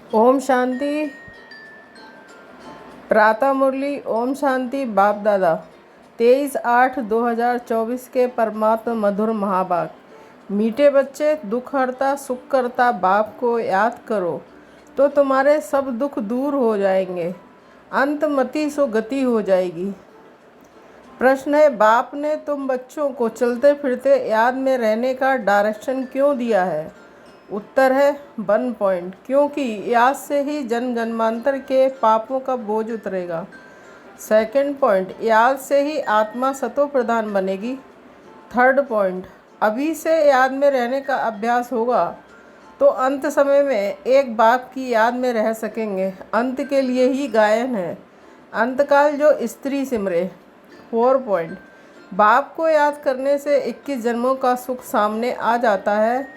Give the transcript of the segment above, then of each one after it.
ओम शांति। प्रातः मुरली। ओम शांति। बाप दादा 23/8/2024 के परमात्मा मधुर महाभाग। मीठे बच्चे, दुख हरता सुख करता बाप को याद करो तो तुम्हारे सब दुख दूर हो जाएंगे। अंत मति सो गति हो जाएगी। प्रश्न है, बाप ने तुम बच्चों को चलते फिरते याद में रहने का डायरेक्शन क्यों दिया है? उत्तर है 1 पॉइंट, क्योंकि याद से ही जन्म जन्मांतर के पापों का बोझ उतरेगा। 2 पॉइंट, याद से ही आत्मा सतो प्रधान बनेगी। 3 पॉइंट, अभी से याद में रहने का अभ्यास होगा तो अंत समय में एक बाप की याद में रह सकेंगे। अंत के लिए ही गायन है, अंतकाल जो स्त्री सिमरे। 4 पॉइंट, बाप को याद करने से 21 जन्मों का सुख सामने आ जाता है।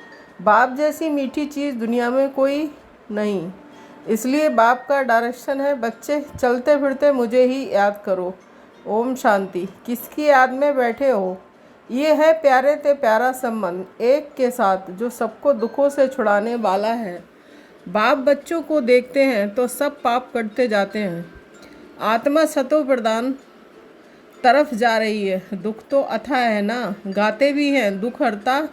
बाप जैसी मीठी चीज़ दुनिया में कोई नहीं, इसलिए बाप का डायरेक्शन है, बच्चे चलते फिरते मुझे ही याद करो। ओम शांति। किसकी याद में बैठे हो? ये है प्यारे ते प्यारा संबंध एक के साथ जो सबको दुखों से छुड़ाने वाला है। बाप बच्चों को देखते हैं तो सब पाप करते जाते हैं। आत्मा सतो प्रधान तरफ जा रही है। दुख तो अथाह है ना, गाते भी हैं दुख हरता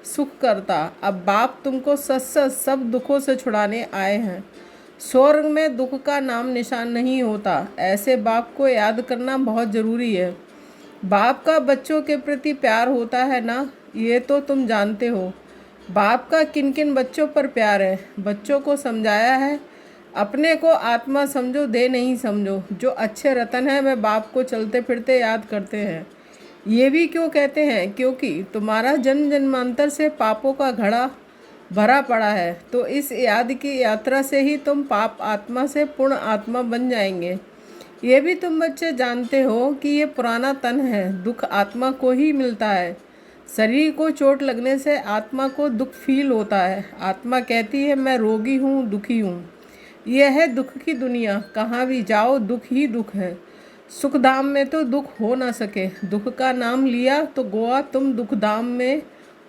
सुख करता। अब बाप तुमको सच सच सब दुखों से छुड़ाने आए हैं। स्वर्ग में दुख का नाम निशान नहीं होता। ऐसे बाप को याद करना बहुत ज़रूरी है। बाप का बच्चों के प्रति प्यार होता है ना, ये तो तुम जानते हो। बाप का किन किन बच्चों पर प्यार है, बच्चों को समझाया है। अपने को आत्मा समझो, दे नहीं समझो। जो अच्छे रतन हैं वे बाप को चलते फिरते याद करते हैं। ये भी क्यों कहते हैं? क्योंकि तुम्हारा जन्म जन्मांतर से पापों का घड़ा भरा पड़ा है, तो इस याद की यात्रा से ही तुम पाप आत्मा से पूर्ण आत्मा बन जाएंगे। ये भी तुम बच्चे जानते हो कि ये पुराना तन है, दुख आत्मा को ही मिलता है। शरीर को चोट लगने से आत्मा को दुख फील होता है। आत्मा कहती है मैं रोगी हूँ, दुखी हूँ। यह है दुख की दुनिया, कहाँ भी जाओ दुख ही दुख है। सुखधाम में तो दुख हो ना सके। दुख का नाम लिया तो गोवा तुम दुखधाम में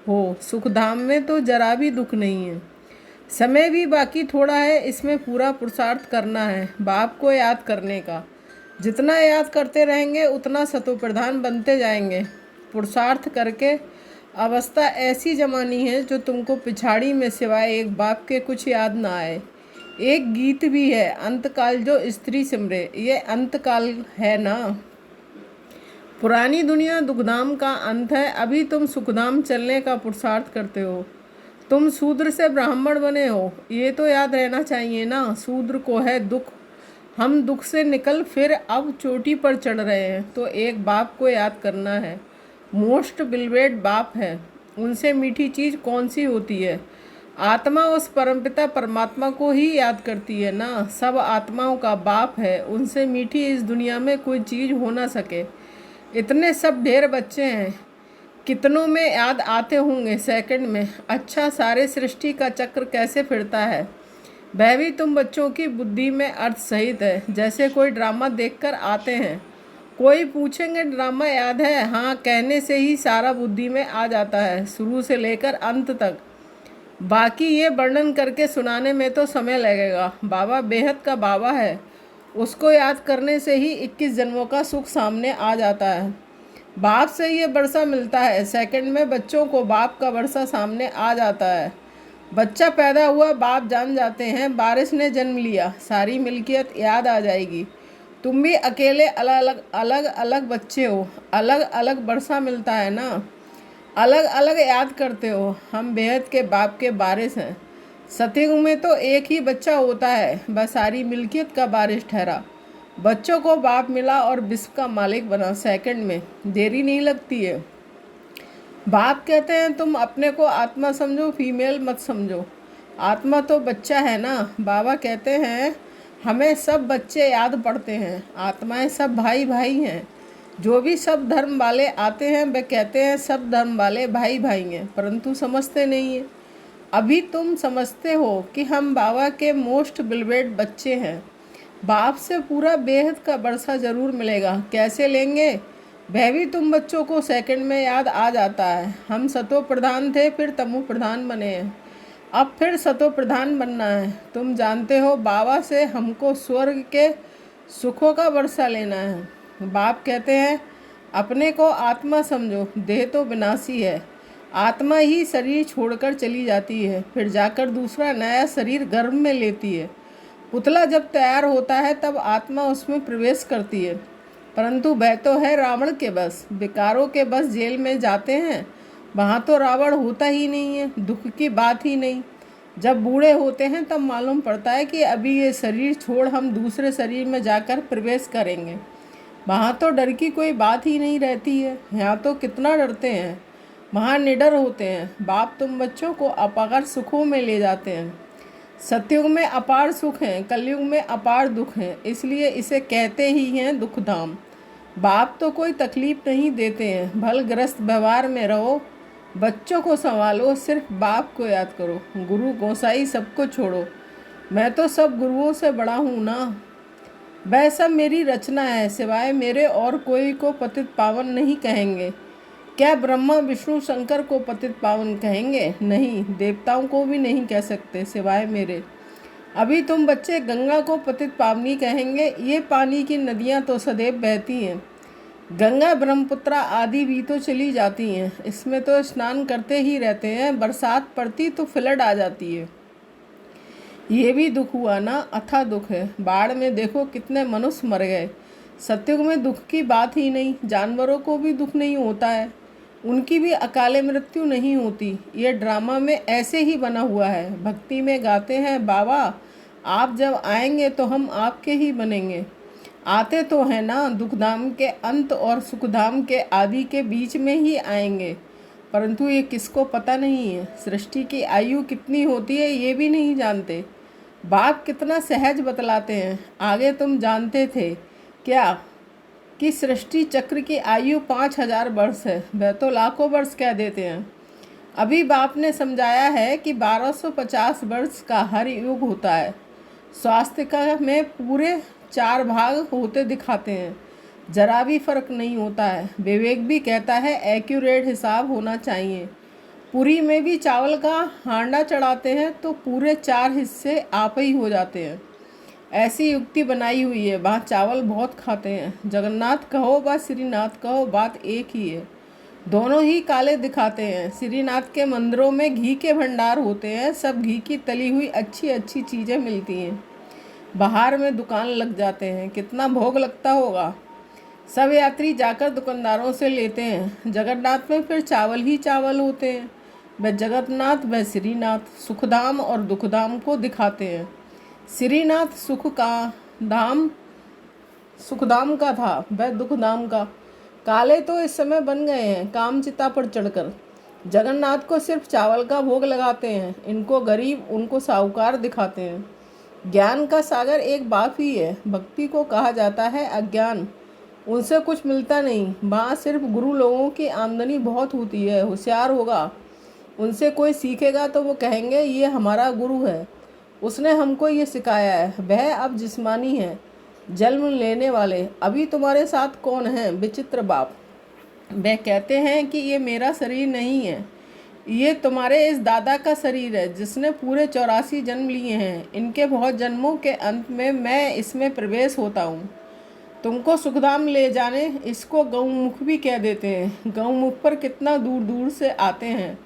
हो। सुखधाम में तो जरा भी दुख नहीं है। समय भी बाकी थोड़ा है, इसमें पूरा पुरुषार्थ करना है बाप को याद करने का। जितना याद करते रहेंगे उतना सतो प्रधान बनते जाएंगे। पुरुषार्थ करके अवस्था ऐसी जमानी है जो तुमको पिछाड़ी में सिवाय एक बाप के कुछ याद ना आए। एक गीत भी है, अंतकाल जो स्त्री सिमरे। ये अंतकाल है ना। पुरानी दुनिया दुखधाम का अंत है, अभी तुम सुखधाम चलने का पुरुषार्थ करते हो। तुम शूद्र से ब्राह्मण बने हो, ये तो याद रहना चाहिए ना। शूद्र को है दुख, हम दुख से निकल फिर अब चोटी पर चढ़ रहे हैं, तो एक बाप को याद करना है। मोस्ट बिलवेड बाप है, उनसे मीठी चीज़ कौन सी होती है? आत्मा उस परमपिता परमात्मा को ही याद करती है ना। सब आत्माओं का बाप है, उनसे मीठी इस दुनिया में कोई चीज़ हो ना सके। इतने सब ढेर बच्चे हैं, कितनों में याद आते होंगे सेकंड में। अच्छा, सारे सृष्टि का चक्र कैसे फिरता है वह भी तुम बच्चों की बुद्धि में अर्थ सहित है। जैसे कोई ड्रामा देखकर आते हैं, कोई पूछेंगे ड्रामा याद है? हाँ कहने से ही सारा बुद्धि में आ जाता है, शुरू से लेकर अंत तक। बाकी ये वर्णन करके सुनाने में तो समय लगेगा। बाबा बेहद का बाबा है, उसको याद करने से ही 21 जन्मों का सुख सामने आ जाता है। बाप से ये वर्षा मिलता है, सेकंड में बच्चों को बाप का वर्षा सामने आ जाता है। बच्चा पैदा हुआ, बाप जान जाते हैं बारिश ने जन्म लिया, सारी मिल्कियत याद आ जाएगी। तुम भी अकेले अलग अलग अलग बच्चे हो, अलग अलग वर्षा मिलता है ना, अलग अलग याद करते हो। हम बेहद के बाप के बारिश हैं। सतयुग में तो एक ही बच्चा होता है, बस सारी मिल्कियत का बारिश ठहरा। बच्चों को बाप मिला और विश्व का मालिक बना, सेकंड में देरी नहीं लगती है। बाप कहते हैं तुम अपने को आत्मा समझो, फीमेल मत समझो। आत्मा तो बच्चा है ना। बाबा कहते हैं हमें सब बच्चे याद पड़ते हैं, आत्माएं सब भाई भाई हैं। जो भी सब धर्म वाले आते हैं वे कहते हैं सब धर्म वाले भाई भाई हैं, परंतु समझते नहीं हैं। अभी तुम समझते हो कि हम बाबा के मोस्ट बिलवेड बच्चे हैं। बाप से पूरा बेहद का बरसा ज़रूर मिलेगा। कैसे लेंगे वह भी तुम बच्चों को सेकंड में याद आ जाता है। हम सतो प्रधान थे, फिर तमो प्रधान बने हैं। अब फिर सतो प्रधान बनना है। तुम जानते हो बाबा से हमको स्वर्ग के सुखों का वर्षा लेना है। बाप कहते हैं अपने को आत्मा समझो, देह तो विनाशी है। आत्मा ही शरीर छोड़कर चली जाती है, फिर जाकर दूसरा नया शरीर गर्भ में लेती है। पुतला जब तैयार होता है तब आत्मा उसमें प्रवेश करती है, परंतु वह तो है रावण के बस, विकारों के बस जेल में जाते हैं। वहाँ तो रावण होता ही नहीं है, दुख की बात ही नहीं। जब बूढ़े होते हैं तब मालूम पड़ता है कि अभी ये शरीर छोड़ हम दूसरे शरीर में जाकर प्रवेश करेंगे। वहाँ तो डर की कोई बात ही नहीं रहती है। यहाँ तो कितना डरते हैं, वहाँ निडर होते हैं। बाप तुम बच्चों को अपार सुखों में ले जाते हैं। सतयुग में अपार सुख हैं, कलयुग में अपार दुख हैं, इसलिए इसे कहते ही हैं दुखधाम। बाप तो कोई तकलीफ नहीं देते हैं, भलग्रस्त व्यवहार में रहो, बच्चों को संभालो, सिर्फ बाप को याद करो। गुरु गोसाई सबको छोड़ो, मैं तो सब गुरुओं से बड़ा हूँ ना। वह सब मेरी रचना है, सिवाय मेरे और कोई को पतित पावन नहीं कहेंगे। क्या ब्रह्मा विष्णु शंकर को पतित पावन कहेंगे? नहीं, देवताओं को भी नहीं कह सकते सिवाय मेरे। अभी तुम बच्चे गंगा को पतित पावनी कहेंगे। ये पानी की नदियाँ तो सदैव बहती हैं, गंगा ब्रह्मपुत्रा आदि भी तो चली जाती हैं, इसमें तो स्नान करते ही रहते हैं। बरसात पड़ती तो फ्लड आ जाती है। ये भी दुख हुआ ना, अथा दुख है। बाढ़ में देखो कितने मनुष्य मर गए। सतयुग में दुख की बात ही नहीं, जानवरों को भी दुख नहीं होता है, उनकी भी अकाले मृत्यु नहीं होती। ये ड्रामा में ऐसे ही बना हुआ है। भक्ति में गाते हैं बाबा आप जब आएंगे तो हम आपके ही बनेंगे। आते तो हैं ना, दुखधाम के अंत और सुखधाम के आदि के बीच में ही आएंगे, परंतु ये किसको पता नहीं है। सृष्टि की आयु कितनी होती है ये भी नहीं जानते। बाप कितना सहज बतलाते हैं। आगे तुम जानते थे क्या कि सृष्टि चक्र की आयु 5000 वर्ष है, वह तो लाखों वर्ष कह देते हैं। अभी बाप ने समझाया है कि 1250 वर्ष का हर युग होता है। स्वास्थ्य का में पूरे 4 भाग होते दिखाते हैं, जरा भी फर्क नहीं होता है। विवेक भी कहता है एक्यूरेट हिसाब होना चाहिए। पूरी में भी चावल का हांडा चढ़ाते हैं तो पूरे 4 हिस्से आप ही हो जाते हैं। ऐसी युक्ति बनाई हुई है, वहाँ चावल बहुत खाते हैं। जगन्नाथ कहो व श्रीनाथ कहो, बात एक ही है, दोनों ही काले दिखाते हैं। श्रीनाथ के मंदिरों में घी के भंडार होते हैं, सब घी की तली हुई अच्छी अच्छी चीज़ें मिलती हैं। बाहर में दुकान लग जाते हैं, कितना भोग लगता होगा। सब यात्री जाकर दुकानदारों से लेते हैं। जगन्नाथ में फिर चावल ही चावल होते हैं। वह जगन्नाथ वह श्रीनाथ सुखधाम और दुखधाम को दिखाते हैं। श्रीनाथ सुखधाम का था, वह दुखधाम का। काले तो इस समय बन गए हैं काम चिता पर चढ़कर। जगन्नाथ को सिर्फ चावल का भोग लगाते हैं, इनको गरीब उनको साहूकार दिखाते हैं। ज्ञान का सागर एक बाप ही है, भक्ति को कहा जाता है अज्ञान। उनसे कुछ मिलता नहीं, वहाँ सिर्फ गुरु लोगों की आमदनी बहुत होती है। होशियार होगा, उनसे कोई सीखेगा तो वो कहेंगे ये हमारा गुरु है, उसने हमको ये सिखाया है। वह अब जिस्मानी है, जन्म लेने वाले। अभी तुम्हारे साथ कौन है? विचित्र बाप। वह कहते हैं कि ये मेरा शरीर नहीं है, ये तुम्हारे इस दादा का शरीर है जिसने पूरे 84 जन्म लिए हैं। इनके बहुत जन्मों के अंत में मैं इसमें प्रवेश होता हूँ। तुमको सुखधाम ले जाने, इसको गौमुख भी कह देते हैं। गौमुख पर कितना दूर दूर से आते हैं।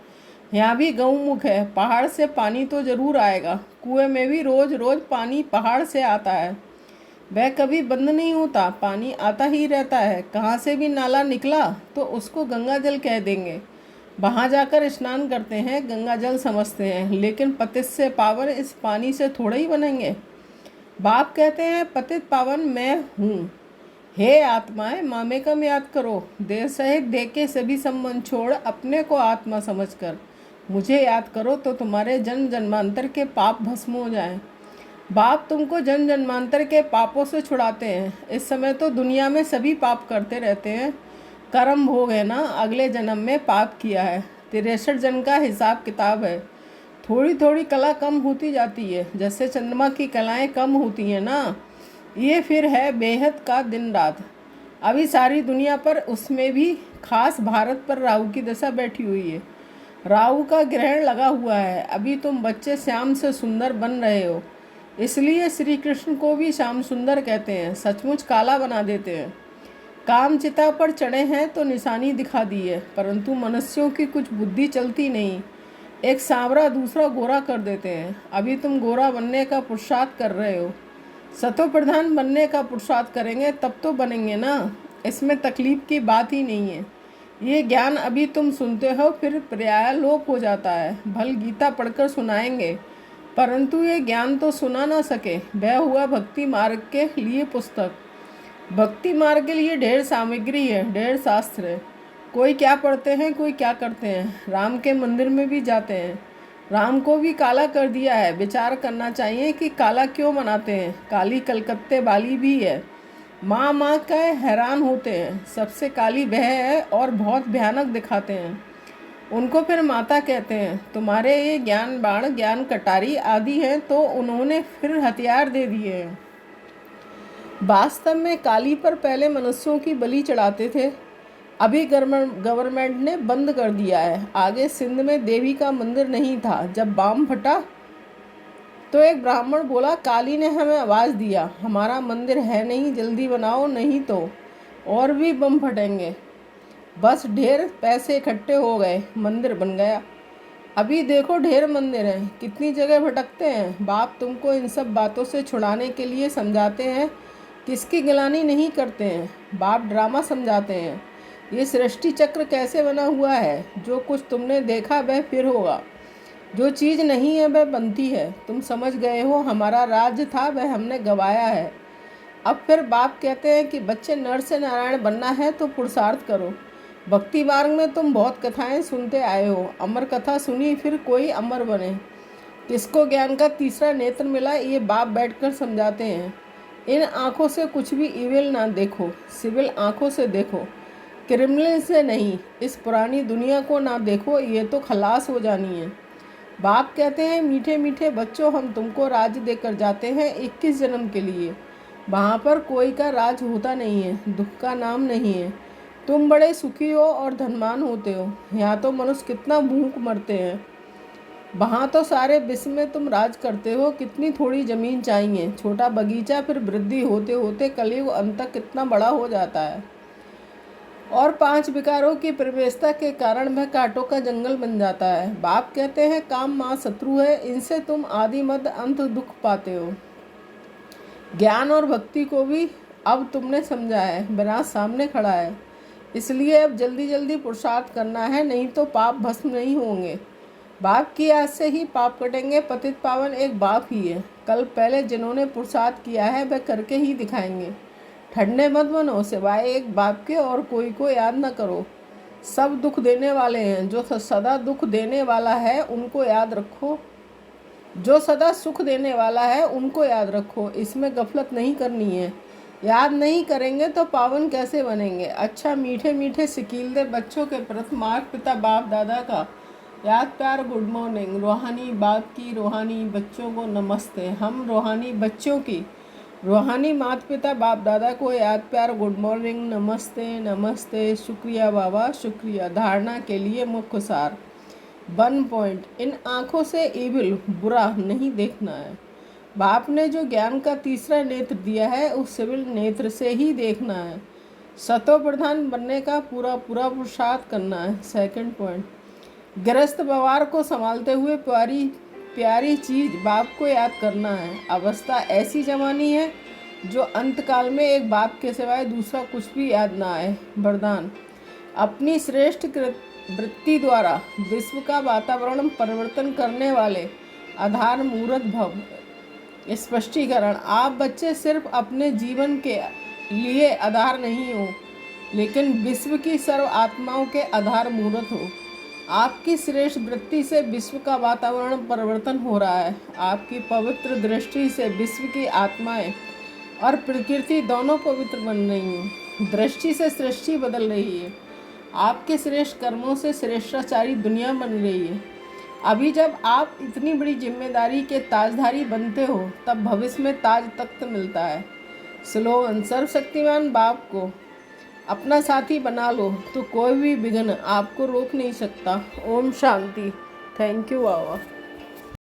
यहाँ भी गौमुख है, पहाड़ से पानी तो ज़रूर आएगा। कुएं में भी रोज़ रोज़ पानी पहाड़ से आता है, वह कभी बंद नहीं होता, पानी आता ही रहता है। कहाँ से भी नाला निकला तो उसको गंगा जल कह देंगे। वहाँ जाकर स्नान करते हैं, गंगा जल समझते हैं, लेकिन पतित से पावन इस पानी से थोड़े ही बनेंगे। बाप कहते हैं पतित पावन मैं हूँ। हे आत्माएं, मामे कम याद करो, देह सहित देह के सभी संबंध छोड़ अपने को आत्मा समझकर मुझे याद करो तो तुम्हारे जन्म जन्मांतर के पाप भस्म हो जाएं। बाप तुमको जन्म जन्मांतर के पापों से छुड़ाते हैं। इस समय तो दुनिया में सभी पाप करते रहते हैं, कर्म भोग है ना, अगले जन्म में पाप किया है। 63 जन्म का हिसाब किताब है। थोड़ी थोड़ी कला कम होती जाती है, जैसे चंद्रमा की कलाएं कम होती हैं ना। ये फिर है बेहद का दिन रात। अभी सारी दुनिया पर, उसमें भी खास भारत पर राहु की दशा बैठी हुई है। राहु का ग्रहण लगा हुआ है। अभी तुम बच्चे श्याम से सुंदर बन रहे हो, इसलिए श्री कृष्ण को भी श्याम सुंदर कहते हैं। सचमुच काला बना देते हैं। काम चिता पर चढ़े हैं तो निशानी दिखा दी है, परंतु मनुष्यों की कुछ बुद्धि चलती नहीं। एक सांवरा दूसरा गोरा कर देते हैं। अभी तुम गोरा बनने का पुरुषार्थ कर रहे हो, सतो प्रधान बनने का पुरुषार्थ करेंगे तब तो बनेंगे ना। इसमें तकलीफ की बात ही नहीं है। ये ज्ञान अभी तुम सुनते हो, फिर पर्याय लोप हो जाता है। भल गीता पढ़कर सुनाएंगे, परंतु ये ज्ञान तो सुना ना सके। वह हुआ भक्ति मार्ग के लिए पुस्तक। भक्ति मार्ग के लिए ढेर सामग्री है, ढेर शास्त्र है। कोई क्या पढ़ते हैं, कोई क्या करते हैं। राम के मंदिर में भी जाते हैं। राम को भी काला कर दिया है। विचार करना चाहिए कि काला क्यों बनाते हैं। काली कलकत्ते वाली भी है। माँ माँ का हैरान होते हैं। सबसे काली वह है और बहुत भयानक दिखाते हैं। उनको फिर माता कहते हैं। तुम्हारे ये ज्ञान बाण, ज्ञान कटारी आदि हैं तो उन्होंने फिर हथियार दे दिए हैं। वास्तव में काली पर पहले मनुष्यों की बलि चढ़ाते थे, अभी गवर्नमेंट ने बंद कर दिया है। आगे सिंध में देवी का मंदिर नहीं था। जब बम फटा तो एक ब्राह्मण बोला, काली ने हमें आवाज़ दिया, हमारा मंदिर है नहीं, जल्दी बनाओ नहीं तो और भी बम फटेंगे। बस ढेर पैसे इकट्ठे हो गए, मंदिर बन गया। अभी देखो ढेर मंदिर हैं, कितनी जगह भटकते हैं। बाप तुमको इन सब बातों से छुड़ाने के लिए समझाते हैं, किसकी गिलानी नहीं करते हैं। बाप ड्रामा समझाते हैं। ये सृष्टि चक्र कैसे बना हुआ है। जो कुछ तुमने देखा वह फिर होगा, जो चीज़ नहीं है वह बनती है। तुम समझ गए हो, हमारा राज्य था वह हमने गंवाया है। अब फिर बाप कहते हैं कि बच्चे नर से नारायण बनना है तो पुरुषार्थ करो। भक्ति मार्ग में तुम बहुत कथाएं सुनते आए हो। अमर कथा सुनी फिर कोई अमर बने। किसको ज्ञान का तीसरा नेत्र मिला, ये बाप बैठकर समझाते हैं। इन आँखों से कुछ भी इविल ना देखो, सिविल आँखों से देखो, क्रिमिनल से नहीं। इस पुरानी दुनिया को ना देखो, ये तो खलास हो जानी है। बाप कहते हैं, मीठे मीठे बच्चों, हम तुमको राज देकर जाते हैं 21 जन्म के लिए। वहाँ पर कोई का राज होता नहीं है, दुख का नाम नहीं है। तुम बड़े सुखी हो और धनवान होते हो। यहाँ तो मनुष्य कितना भूख मरते हैं। वहाँ तो सारे विश्व में तुम राज करते हो। कितनी थोड़ी ज़मीन चाहिए, छोटा बगीचा, फिर वृद्धि होते होते कलयुग अंत तक कितना बड़ा हो जाता है। और 5 विकारों की प्रवेशता के कारण वह कांटों का जंगल बन जाता है। बाप कहते हैं, काम माँ शत्रु है, इनसे तुम आदि मध्य अंत दुख पाते हो। ज्ञान और भक्ति को भी अब तुमने समझा है, विनाश सामने खड़ा है। इसलिए अब जल्दी जल्दी पुरुषार्थ करना है, नहीं तो पाप भस्म नहीं होंगे। बाप की याद से ही पाप कटेंगे। पतित पावन एक बाप ही है। कल पहले जिन्होंने पुरुषार्थ किया है वह करके ही दिखाएंगे। ठंडे मत बनो, सिवाय एक बाप के और कोई को याद न करो। सब दुख देने वाले हैं, जो सदा दुख देने वाला है उनको याद रखो। जो सदा सुख देने वाला है उनको याद रखो। इसमें गफलत नहीं करनी है। याद नहीं करेंगे तो पावन कैसे बनेंगे। अच्छा, मीठे मीठे सिकीलदे बच्चों के प्रति माता पिता बाप दादा का याद प्यार गुड मॉर्निंग। रूहानी बाप की रूहानी बच्चों को नमस्ते। हम रूहानी बच्चों की रूहानी माता पिता बाप दादा को याद प्यार गुड मॉर्निंग, नमस्ते नमस्ते, शुक्रिया बाबा शुक्रिया। धारणा के लिए मुख्य सार 1 पॉइंट। इन आँखों से इविल बुरा नहीं देखना है। बाप ने जो ज्ञान का तीसरा नेत्र दिया है उस सिविल नेत्र से ही देखना है। सतो प्रधान बनने का पूरा पूरा पुरुषार्थ करना है। 2 पॉइंट। गृहस्थ व्यवहार को संभालते हुए प्यारी प्यारी चीज़ बाप को याद करना है। अवस्था ऐसी जवानी है जो अंतकाल में एक बाप के सिवाय दूसरा कुछ भी याद ना आए। वरदान, अपनी श्रेष्ठ वृत्ति द्वारा विश्व का वातावरण परिवर्तन करने वाले आधार मूर्त भव। स्पष्टीकरण, आप बच्चे सिर्फ अपने जीवन के लिए आधार नहीं हो, लेकिन विश्व की सर्व आत्माओं के आधार मूर्त हो। आपकी श्रेष्ठ वृत्ति से विश्व का वातावरण परिवर्तन हो रहा है। आपकी पवित्र दृष्टि से विश्व की आत्माएं और प्रकृति दोनों पवित्र बन रही हैं। दृष्टि से सृष्टि बदल रही है। आपके श्रेष्ठ कर्मों से श्रेष्ठाचारी दुनिया बन रही है। अभी जब आप इतनी बड़ी जिम्मेदारी के ताजधारी बनते हो तब भविष्य में ताज तख्त मिलता है। स्लोगन, सर्वशक्तिमान बाप को अपना साथी बना लो तो कोई भी विघ्न आपको रोक नहीं सकता। ओम शांति। Thank you Baba.